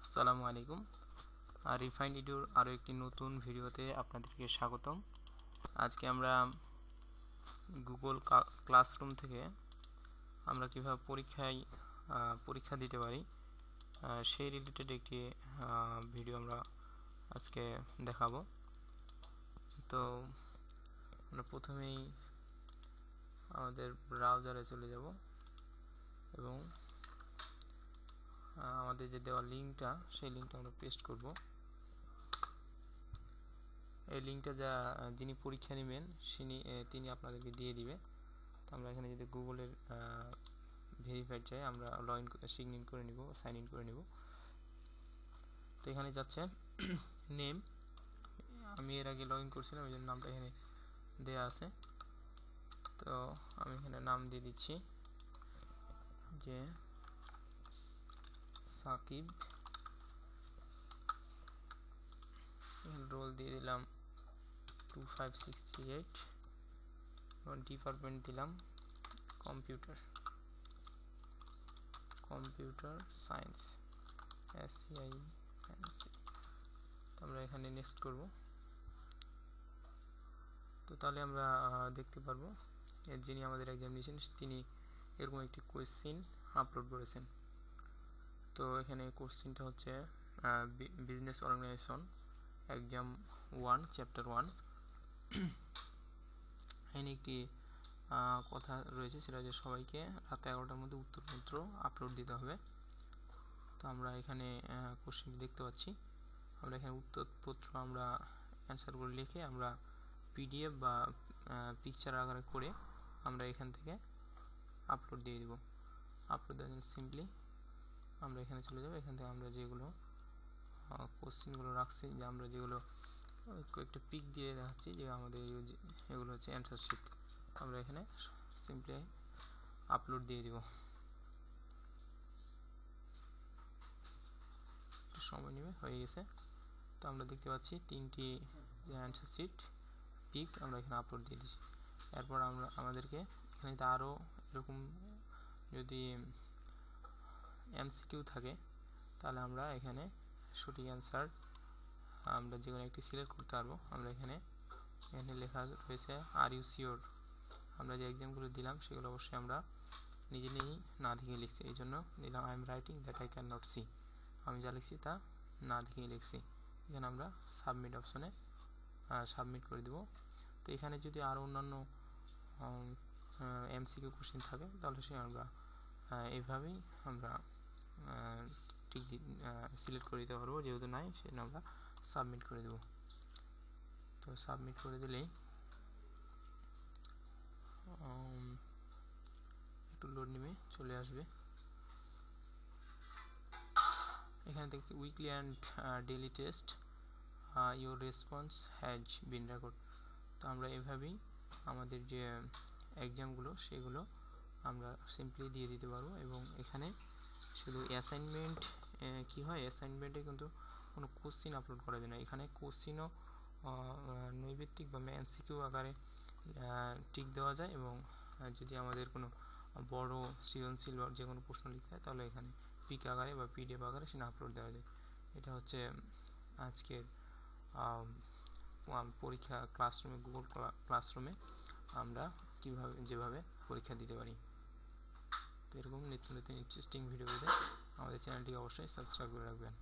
আসসালামু আলাইকুম। রিফাইন্ড ইডুর আরও একটি নতুন ভিডিওতে আপনাদেরকে স্বাগতম। আজকে আমরা গুগল ক্লাসরুম থেকে আমরা কীভাবে পরীক্ষা দিতে পারি সেই রিলেটেড একটি ভিডিও আমরা আজকে দেখাবো। তো আমরা প্রথমেই আমাদের ব্রাউজারে চলে যাব এবং আমাদের যে দেওয়া লিঙ্কটা সেই লিঙ্কটা আমরা পেস্ট করব। এই লিঙ্কটা যিনি পরীক্ষা নেবেন তিনি আপনাদেরকে দিয়ে দিবে। তো আমরা এখানে যদি গুগলের ভেরিফাইড চাই আমরা সাইন ইন করে নিব। তো এখানে যাচ্ছে নেম, আমি এর আগে লগ ইন করছিলাম এই জন্য নামটা এখানে দেওয়া আছে। তো আমি এখানে নাম দিয়ে দিচ্ছি যে সাকিব, রোল দিয়ে দিলাম 25638 এবং ডিপার্টমেন্ট দিলাম কম্পিউটার সায়েন্স SCINC। আমরা এখানে নেক্সট করব। তো তাহলে আমরা দেখতে পারবো যিনি আমাদের এক্সাম নিয়েছেন তিনি এরকম একটি কোয়েশ্চেন আপলোড করেছেন। তো এখানে কোশ্চেনটা হচ্ছে বিজনেস অর্গানাইজেশন এক্সাম 1 চ্যাপ্টার 1। এখানে একটি কথা রয়েছে, সেটা হচ্ছে সবাইকে রাত 11টার মধ্যে উত্তরপত্র আপলোড দিতে হবে। তো আমরা এখানে কোশ্চেনটি দেখতে পাচ্ছি। আমরা এখানে উত্তরপত্র আমরা অ্যান্সারগুলো লিখে আমরা PDF বা পিকচার আকারে করে আমরা এখান থেকে আপলোড দিয়ে দিব। আপলোড দেওয়ার জন্য সিম্পলি আমরা এখানে চলে যাব। এখান থেকে আমরা যেগুলো কোশ্চেনগুলো রাখছি, যে আমরা যেগুলো কয়েকটা পিক দিয়ে দেখাচ্ছি যে আমাদের এগুলো হচ্ছে অ্যান্সার শিট, আমরা এখানে সিম্পলি আপলোড দিয়ে দিব। একটু সময় নেবে, হয়ে গেছে। তো আমরা দেখতে পাচ্ছি 3টি অ্যান্সার শিট পিক আমরা এখানে আপলোড দিয়ে দিচ্ছি। এরপর আমাদেরকে এখানে আরও এরকম যদি MCQ থাকে তাহলে আমরা এখানে সঠিক অ্যান্সার আমরা যে কোনো একটি সিলেক্ট করতে পারবো। আমরা এখানে লেখা রয়েছে আর ইউ শিওর। আমরা যে এক্সামগুলো দিলাম সেগুলো অবশ্যই আমরা নিজে না দেখে লিখছি, এই জন্য দিলাম I am writing that I can not see. আমি যা লিখছি তা না দেখে লিখছি। এখানে আমরা সাবমিট অপশনে সাবমিট করে দেব। তো এখানে যদি আরও অন্যান্য MCQ কোশ্চেন থাকে তাহলে সে আমরা এইভাবেই আমরা ঠিক সিলেক্ট করে দিতে পারবো, যেহেতু নাই সেজন্য আমরা সাবমিট করে দেব। তো সাবমিট করে দিলেই একটু লোড নেবে, চলে আসবে। এখানে দেখতে weekly and daily test your response has been record. তো আমরা এভাবেই আমাদের যে এক্সামগুলো সেগুলো আমরা সিম্পলি দিয়ে দিতে পারবো। এবং এখানে শুধু অ্যাসাইনমেন্ট কি হয়, অ্যাসাইনমেন্টে কিন্তু কোনো কোশ্চিন আপলোড করা যায় না। এখানে কোশ্চিনও নৈবেত্তিক বা MCQ আকারে টিক দেওয়া যায়, এবং যদি আমাদের কোনো বড় সৃজনশীল বা যে কোনো প্রশ্ন লিখতে হয় তাহলে এখানে পিক আকারে বা PDF আকারে সেটা আপলোড দেওয়া যায়। এটা হচ্ছে আজকের পরীক্ষা ক্লাসরুমে, গুগল ক্লাসরুমে আমরা যেভাবে পরীক্ষা দিতে পারি। তো এরকম নিত্য নতুন ইন্টারেস্টিং ভিডিও পেতে আমাদের চ্যানেলটিকে অবশ্যই সাবস্ক্রাইব করে রাখবেন।